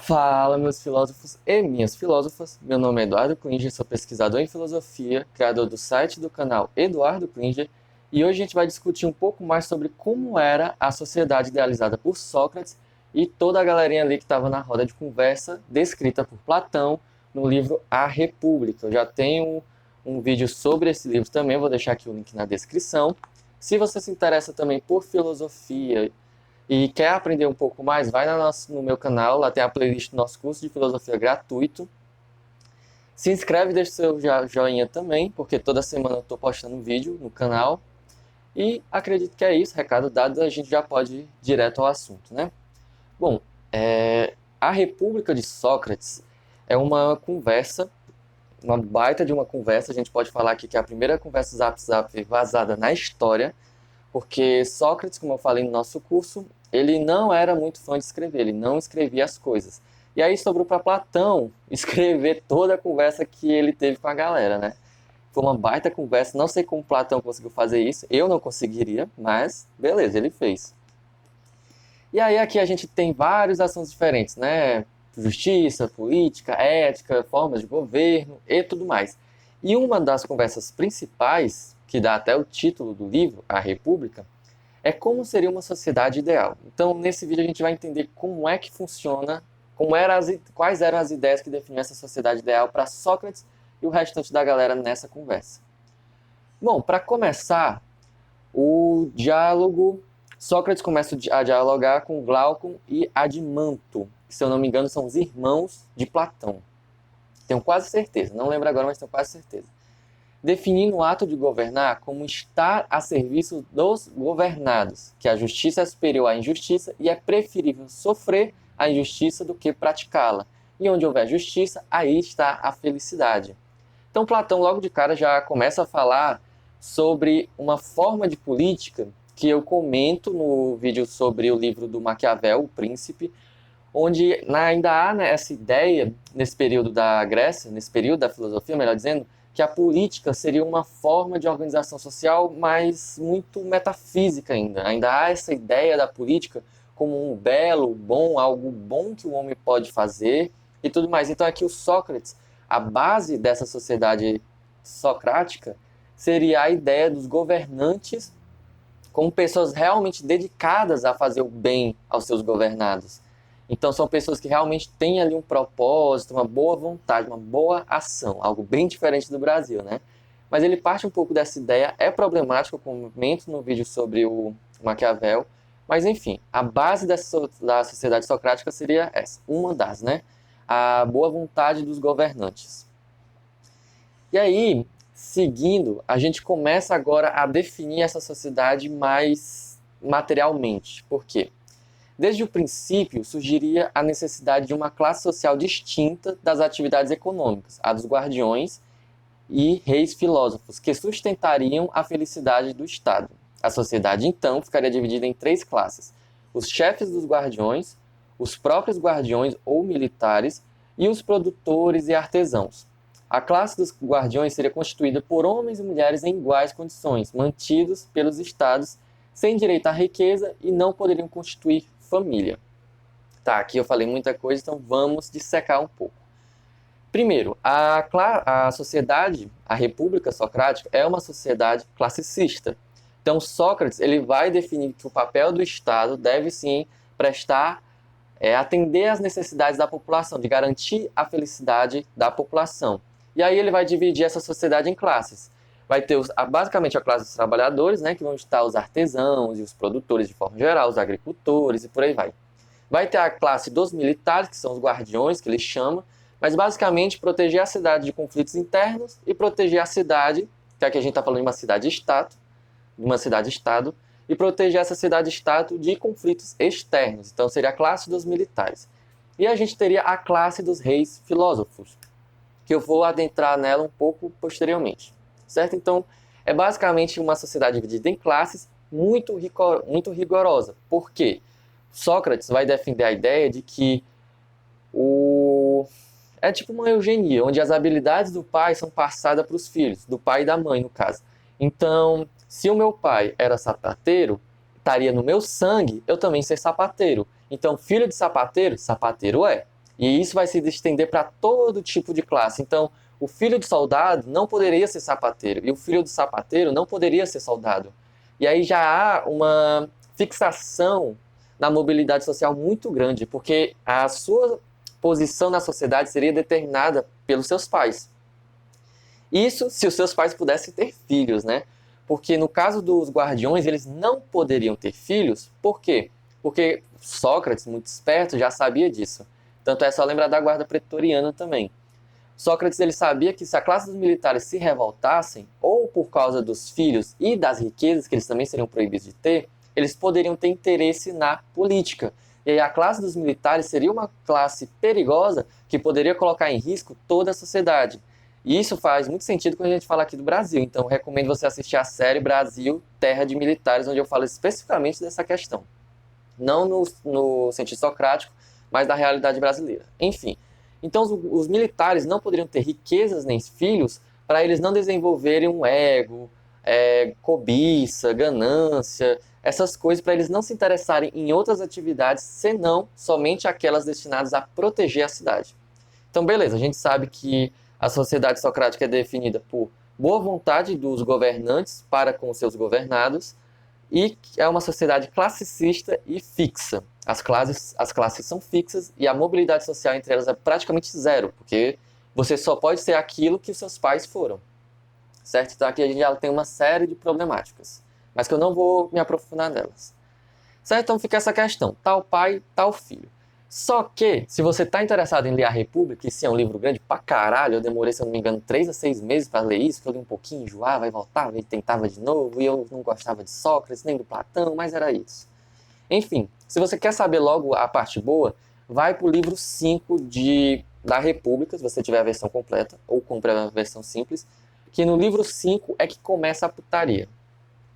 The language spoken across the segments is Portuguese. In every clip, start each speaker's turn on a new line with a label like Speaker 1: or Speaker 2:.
Speaker 1: Fala, meus filósofos e minhas filósofas. Meu nome é Eduardo Klinger, sou pesquisador em filosofia, criador do site do canal Eduardo Klinger, e hoje a gente vai discutir um pouco mais sobre como era a sociedade idealizada por Sócrates e toda a galerinha ali que estava na roda de conversa, descrita por Platão no livro A República. Eu já tenho um vídeo sobre esse livro também, vou deixar aqui o link na descrição. Se você se interessa também por filosofia e quer aprender um pouco mais, vai no meu canal, lá tem a playlist do nosso curso de filosofia gratuito. Se inscreve, deixa seu joinha também, porque toda semana eu estou postando um vídeo no canal. E acredito que é isso, recado dado, a gente já pode ir direto ao assunto, né? Bom, a República de Sócrates é uma conversa, uma baita de uma conversa, a gente pode falar aqui que é a primeira conversa zap vazada na história, porque Sócrates, como eu falei no nosso curso, ele não era muito fã de escrever, ele não escrevia as coisas. E aí sobrou para Platão escrever toda a conversa que ele teve com a galera, né? Foi uma baita conversa, não sei como Platão conseguiu fazer isso, eu não conseguiria, mas beleza, ele fez. E aí aqui a gente tem vários assuntos diferentes, né? Justiça, política, ética, formas de governo e tudo mais. E uma das conversas principais, que dá até o título do livro, A República, é como seria uma sociedade ideal. Então, nesse vídeo a gente vai entender como é que funciona, quais eram as ideias que definiam essa sociedade ideal para Sócrates e o restante da galera nessa conversa. Bom, para começar, o diálogo, Sócrates começa a dialogar com Glaucon e Adimanto, que, se eu não me engano, são os irmãos de Platão. Tenho quase certeza, não lembro agora, mas tenho quase certeza. Definindo o ato de governar como estar a serviço dos governados, que a justiça é superior à injustiça e é preferível sofrer a injustiça do que praticá-la. E onde houver justiça, aí está a felicidade. Então Platão logo de cara já começa a falar sobre uma forma de política que eu comento no vídeo sobre o livro do Maquiavel, O Príncipe, onde ainda há, né, essa ideia, nesse período da Grécia, nesse período da filosofia, melhor dizendo, que a política seria uma forma de organização social, mas muito metafísica ainda. Ainda há essa ideia da política como um belo, bom, algo bom que o homem pode fazer e tudo mais. Então aqui o Sócrates, a base dessa sociedade socrática, seria a ideia dos governantes como pessoas realmente dedicadas a fazer o bem aos seus governados. Então são pessoas que realmente têm ali um propósito, uma boa vontade, uma boa ação, algo bem diferente do Brasil, né? Mas ele parte um pouco dessa ideia, é problemático, eu comento no vídeo sobre o Maquiavel, mas enfim, a base da sociedade socrática seria essa, uma das, né? A boa vontade dos governantes. E aí, seguindo, a gente começa agora a definir essa sociedade mais materialmente. Por quê? Desde o princípio, surgiria a necessidade de uma classe social distinta das atividades econômicas, a dos guardiões e reis filósofos, que sustentariam a felicidade do Estado. A sociedade, então, ficaria dividida em três classes: os chefes dos guardiões, os próprios guardiões ou militares e os produtores e artesãos. A classe dos guardiões seria constituída por homens e mulheres em iguais condições, mantidos pelos estados, sem direito à riqueza e não poderiam constituir família. Tá, aqui eu falei muita coisa, então vamos dissecar um pouco. Primeiro, a sociedade, a República Socrática, é uma sociedade classicista. Então Sócrates ele vai definir que o papel do Estado deve sim prestar, atender às necessidades da população, de garantir a felicidade da população. E aí ele vai dividir essa sociedade em classes. Vai ter basicamente a classe dos trabalhadores, né, que vão estar os artesãos e os produtores de forma geral, os agricultores e por aí vai. Vai ter a classe dos militares, que são os guardiões, que ele chama, mas basicamente proteger a cidade de conflitos internos e proteger a cidade, que aqui a gente está falando de uma cidade-estado, e proteger essa cidade-estado de conflitos externos. Então seria a classe dos militares. E a gente teria a classe dos reis filósofos, que eu vou adentrar nela um pouco posteriormente, certo? Então, é basicamente uma sociedade dividida em classes muito rigorosa. Por quê? Sócrates vai defender a ideia de que é tipo uma eugenia, onde as habilidades do pai são passadas para os filhos, do pai e da mãe, no caso. Então, se o meu pai era sapateiro, estaria no meu sangue eu também ser sapateiro. Então, filho de sapateiro, sapateiro é. E isso vai se estender para todo tipo de classe. Então, o filho de soldado não poderia ser sapateiro, e o filho do sapateiro não poderia ser soldado. E aí já há uma fixação na mobilidade social muito grande, porque a sua posição na sociedade seria determinada pelos seus pais. Isso se os seus pais pudessem ter filhos, né? Porque no caso dos guardiões, eles não poderiam ter filhos. Por quê? Porque Sócrates, muito esperto, já sabia disso. Tanto é só lembrar da guarda pretoriana também. Sócrates ele sabia que se a classe dos militares se revoltassem, ou por causa dos filhos e das riquezas, que eles também seriam proibidos de ter, eles poderiam ter interesse na política. E aí a classe dos militares seria uma classe perigosa que poderia colocar em risco toda a sociedade. E isso faz muito sentido quando a gente fala aqui do Brasil. Então, recomendo você assistir a série Brasil, Terra de Militares, onde eu falo especificamente dessa questão. Não no sentido socrático, mas da realidade brasileira. Enfim, então os militares não poderiam ter riquezas nem filhos para eles não desenvolverem um ego, cobiça, ganância, essas coisas, para eles não se interessarem em outras atividades, senão somente aquelas destinadas a proteger a cidade. Então, beleza, a gente sabe que a sociedade socrática é definida por boa vontade dos governantes para com os seus governados e é uma sociedade classicista e fixa. As classes são fixas e a mobilidade social entre elas é praticamente zero, porque você só pode ser aquilo que os seus pais foram. Certo? Então aqui a gente já tem uma série de problemáticas, mas que eu não vou me aprofundar nelas. Certo? Então fica essa questão, tal pai, tal filho. Só que, se você está interessado em ler A República, e sim, é um livro grande pra caralho, eu demorei, se eu não me engano, 3 a 6 meses para ler isso, que eu li um pouquinho, enjoava e voltava e tentava de novo, e eu não gostava de Sócrates, nem do Platão, mas era isso. Enfim, se você quer saber logo a parte boa, vai para o livro 5 da República, se você tiver a versão completa, ou compre a versão simples, que no livro 5 é que começa a putaria.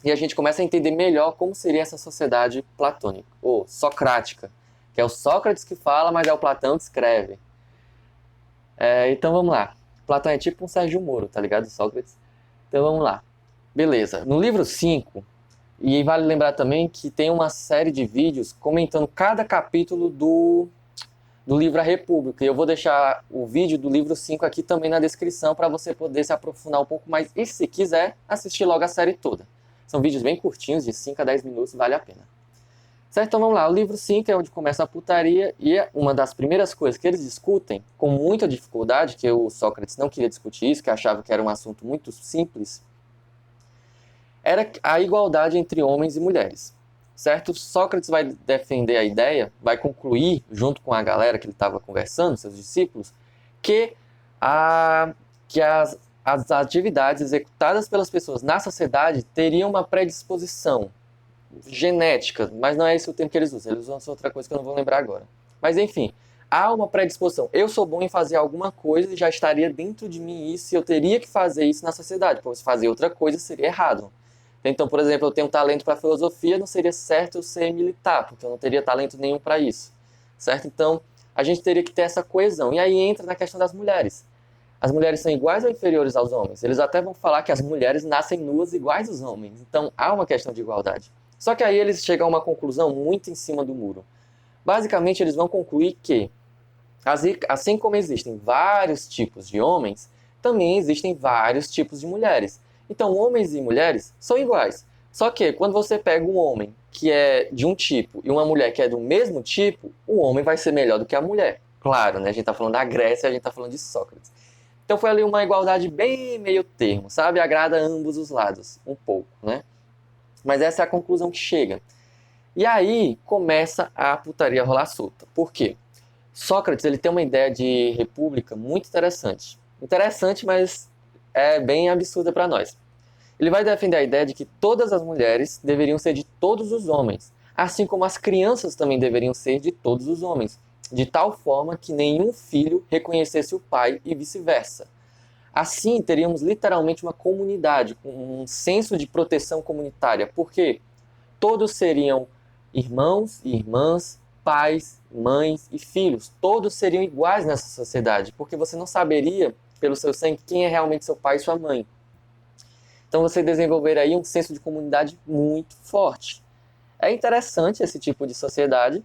Speaker 1: E a gente começa a entender melhor como seria essa sociedade platônica, ou socrática, que é o Sócrates que fala, mas é o Platão que escreve. Então vamos lá. Platão é tipo um Sérgio Moro, tá ligado? Sócrates. Então vamos lá. Beleza. No livro 5, e vale lembrar também que tem uma série de vídeos comentando cada capítulo do livro A República. E eu vou deixar o vídeo do livro 5 aqui também na descrição para você poder se aprofundar um pouco mais. E se quiser, assistir logo a série toda. São vídeos bem curtinhos, de 5 a 10 minutos, vale a pena. Certo? Então vamos lá, o livro 5 é onde começa a putaria e uma das primeiras coisas que eles discutem com muita dificuldade, que o Sócrates não queria discutir isso, que achava que era um assunto muito simples, era a igualdade entre homens e mulheres. Certo? Sócrates vai defender a ideia, vai concluir, junto com a galera que ele estava conversando, seus discípulos, que as atividades executadas pelas pessoas na sociedade teriam uma predisposição genética, mas não é esse o termo que eles usam. Eles usam outra coisa que eu não vou lembrar agora. Mas enfim, há uma predisposição. Eu sou bom em fazer alguma coisa e já estaria dentro de mim isso e eu teria que fazer isso na sociedade. Porque se fazer outra coisa seria errado. Então, por exemplo, eu tenho talento para filosofia, não seria certo eu ser militar, porque eu não teria talento nenhum para isso. Certo? Então, a gente teria que ter essa coesão. E aí entra na questão das mulheres. As mulheres são iguais ou inferiores aos homens? Eles até vão falar que as mulheres nascem nuas iguais aos homens. Então, há uma questão de igualdade. Só que aí eles chegam a uma conclusão muito em cima do muro. Basicamente, eles vão concluir que, assim como existem vários tipos de homens, também existem vários tipos de mulheres. Então, homens e mulheres são iguais. Só que, quando você pega um homem que é de um tipo e uma mulher que é do mesmo tipo, o homem vai ser melhor do que a mulher. Claro, né? A gente está falando da Grécia, a gente está falando de Sócrates. Então, foi ali uma igualdade bem meio termo, sabe? Agrada a ambos os lados, um pouco, né? Mas essa é a conclusão que chega. E aí começa a putaria rolar solta. Por quê? Sócrates ele tem uma ideia de república muito interessante. Interessante, mas é bem absurda para nós. Ele vai defender a ideia de que todas as mulheres deveriam ser de todos os homens, assim como as crianças também deveriam ser de todos os homens, de tal forma que nenhum filho reconhecesse o pai e vice-versa. Assim, teríamos literalmente uma comunidade, um senso de proteção comunitária, porque todos seriam irmãos e irmãs, pais, mães e filhos. Todos seriam iguais nessa sociedade, porque você não saberia, pelo seu sangue, quem é realmente seu pai e sua mãe. Então você desenvolveria aí um senso de comunidade muito forte. É interessante esse tipo de sociedade,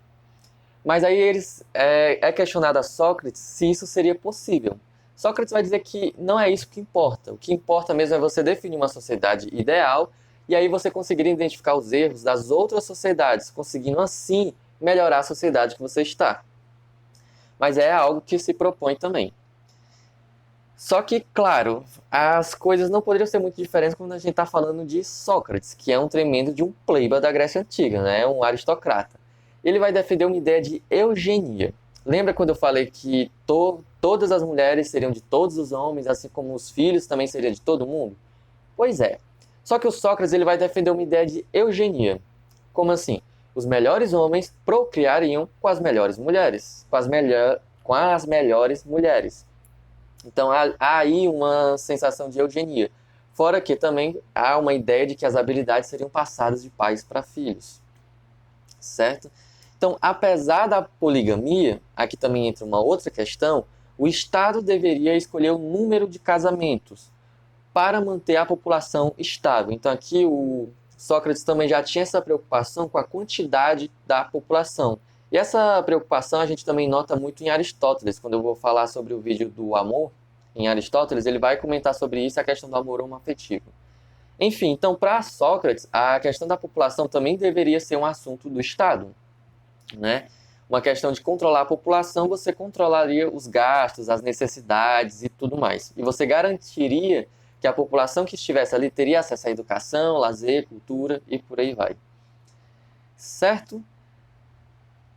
Speaker 1: Mas aí é questionado a Sócrates se isso seria possível. Sócrates vai dizer que não é isso que importa. O que importa mesmo é você definir uma sociedade ideal e aí você conseguir identificar os erros das outras sociedades, conseguindo assim melhorar a sociedade que você está. Mas é algo que se propõe também. Só que, claro, as coisas não poderiam ser muito diferentes quando a gente está falando de Sócrates, que é um tremendo de um pleiba da Grécia Antiga, né? Um aristocrata. Ele vai defender uma ideia de eugenia. Lembra quando eu falei que todas as mulheres seriam de todos os homens, assim como os filhos também seriam de todo mundo? Pois é. Só que o Sócrates ele vai defender uma ideia de eugenia. Como assim? Os melhores homens procriariam com as melhores mulheres, com as melhores mulheres. Então há aí uma sensação de eugenia. Fora que também há uma ideia de que as habilidades seriam passadas de pais para filhos. Certo? Então, apesar da poligamia, aqui também entra uma outra questão, o Estado deveria escolher o número de casamentos para manter a população estável. Então aqui o Sócrates também já tinha essa preocupação com a quantidade da população. E essa preocupação a gente também nota muito em Aristóteles. Quando eu vou falar sobre o vídeo do amor, em Aristóteles, ele vai comentar sobre isso, a questão do amor homoafetivo. Enfim, então para Sócrates, a questão da população também deveria ser um assunto do Estado, né? Uma questão de controlar a população, você controlaria os gastos, as necessidades e tudo mais. E você garantiria que a população que estivesse ali teria acesso à educação, lazer, cultura e por aí vai. Certo?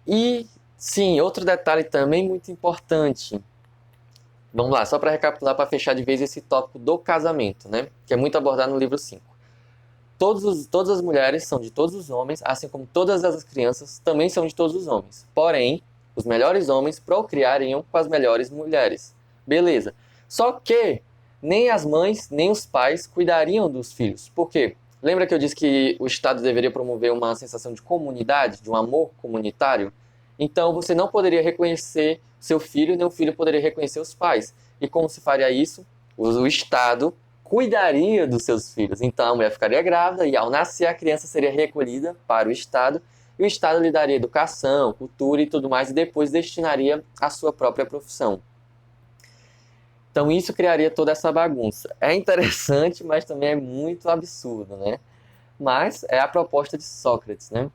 Speaker 1: E, sim, outro detalhe também muito importante. Vamos lá, só para recapitular, para fechar de vez esse tópico do casamento, né? Que é muito abordado no livro 5. Todas as mulheres são de todos os homens, assim como todas as crianças também são de todos os homens. Porém, os melhores homens procriariam com as melhores mulheres. Beleza. Só que nem as mães, nem os pais cuidariam dos filhos. Por quê? Lembra que eu disse que o Estado deveria promover uma sensação de comunidade, de um amor comunitário? Então, você não poderia reconhecer seu filho, nem o filho poderia reconhecer os pais. E como se faria isso? O Estado cuidaria dos seus filhos. Então, a mulher ficaria grávida e, ao nascer, a criança seria recolhida para o Estado e o Estado lhe daria educação, cultura e tudo mais e depois destinaria à sua própria profissão. Então isso criaria toda essa bagunça. É interessante, mas também é muito absurdo, né? Mas é a proposta de Sócrates, né?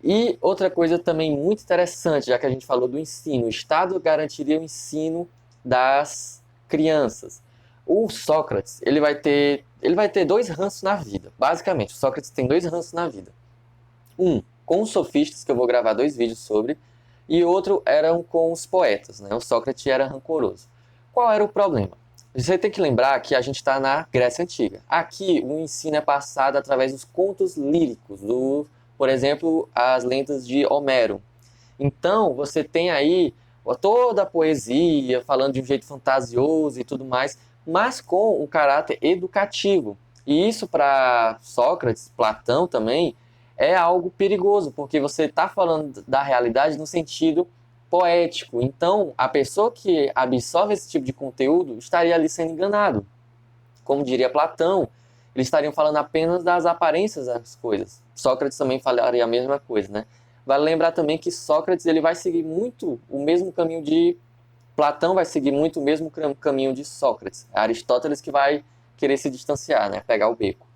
Speaker 1: E outra coisa também muito interessante, já que a gente falou do ensino, o Estado garantiria o ensino das crianças. O Sócrates, ele vai ter dois ranços na vida, basicamente. O Sócrates tem dois ranços na vida. Um, com os sofistas, que eu vou gravar 2 vídeos sobre, e outro eram com os poetas, né? O Sócrates era rancoroso. Qual era o problema? Você tem que lembrar que a gente está na Grécia Antiga. Aqui, o ensino é passado através dos contos líricos, por exemplo, as lendas de Homero. Então, você tem aí toda a poesia, falando de um jeito fantasioso e tudo mais, mas com um caráter educativo. E isso, para Sócrates, Platão também, é algo perigoso, porque você está falando da realidade no sentido poético. Então, a pessoa que absorve esse tipo de conteúdo estaria ali sendo enganado. Como diria Platão, eles estariam falando apenas das aparências das coisas. Sócrates também falaria a mesma coisa, né? Vale lembrar também que Sócrates ele vai seguir muito o mesmo caminho de Platão, vai seguir muito o mesmo caminho de Sócrates. É Aristóteles que vai querer se distanciar, né? Pegar o beco.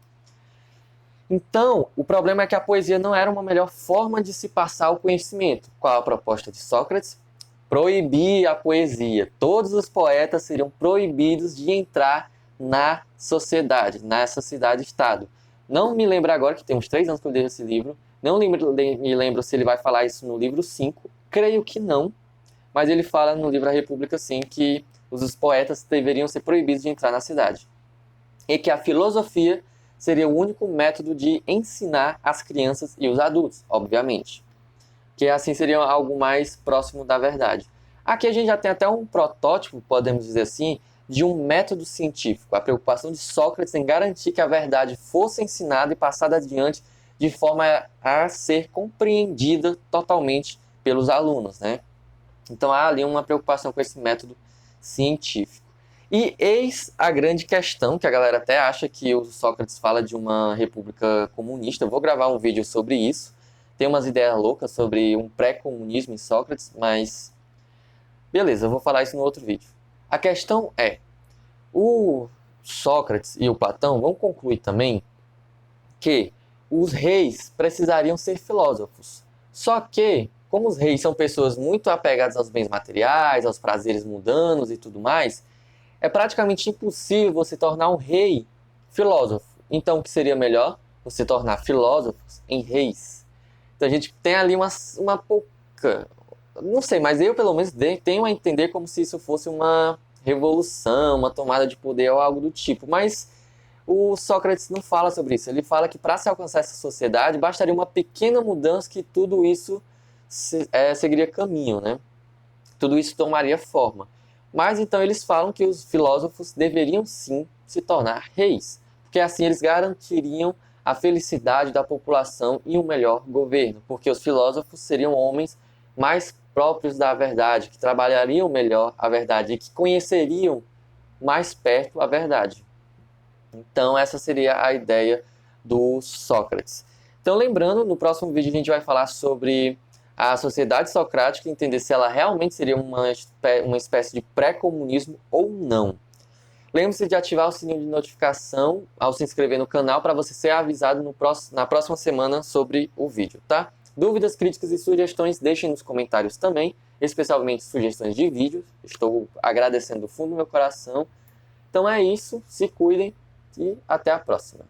Speaker 1: Então, o problema é que a poesia não era uma melhor forma de se passar o conhecimento. Qual a proposta de Sócrates? Proibir a poesia. Todos os poetas seriam proibidos de entrar na sociedade, nessa cidade-estado. Não me lembro agora, que tem uns 3 anos que eu li esse livro, não me lembro se ele vai falar isso no livro 5, creio que não, mas ele fala no livro A República, sim, que os poetas deveriam ser proibidos de entrar na cidade. E que a filosofia seria o único método de ensinar as crianças e os adultos, obviamente. Que assim seria algo mais próximo da verdade. Aqui a gente já tem até um protótipo, podemos dizer assim, de um método científico. A preocupação de Sócrates em garantir que a verdade fosse ensinada e passada adiante de forma a ser compreendida totalmente pelos alunos, né? Então há ali uma preocupação com esse método científico. E eis a grande questão, que a galera até acha que o Sócrates fala de uma república comunista. Eu vou gravar um vídeo sobre isso, tem umas ideias loucas sobre um pré-comunismo em Sócrates, mas beleza, eu vou falar isso no outro vídeo. A questão é, o Sócrates e o Platão vão concluir também que os reis precisariam ser filósofos. Só que, como os reis são pessoas muito apegadas aos bens materiais, aos prazeres mundanos e tudo mais, é praticamente impossível você tornar um rei filósofo. Então, o que seria melhor? Você tornar filósofos em reis. Então, a gente tem ali uma pouca... Não sei, mas eu, pelo menos, tenho a entender como se isso fosse uma revolução, uma tomada de poder ou algo do tipo. Mas o Sócrates não fala sobre isso. Ele fala que para se alcançar essa sociedade, bastaria uma pequena mudança que tudo isso seguiria caminho, né? Tudo isso tomaria forma. Mas então eles falam que os filósofos deveriam sim se tornar reis, porque assim eles garantiriam a felicidade da população e um melhor governo, porque os filósofos seriam homens mais próprios da verdade, que trabalhariam melhor a verdade e que conheceriam mais perto a verdade. Então essa seria a ideia do Sócrates. Então lembrando, no próximo vídeo a gente vai falar sobre a sociedade socrática e entender se ela realmente seria uma espécie de pré-comunismo ou não. Lembre-se de ativar o sininho de notificação ao se inscrever no canal para você ser avisado na próxima semana sobre o vídeo, tá? Dúvidas, críticas e sugestões deixem nos comentários também, especialmente sugestões de vídeos. Estou agradecendo do fundo do meu coração. Então é isso, se cuidem e até a próxima.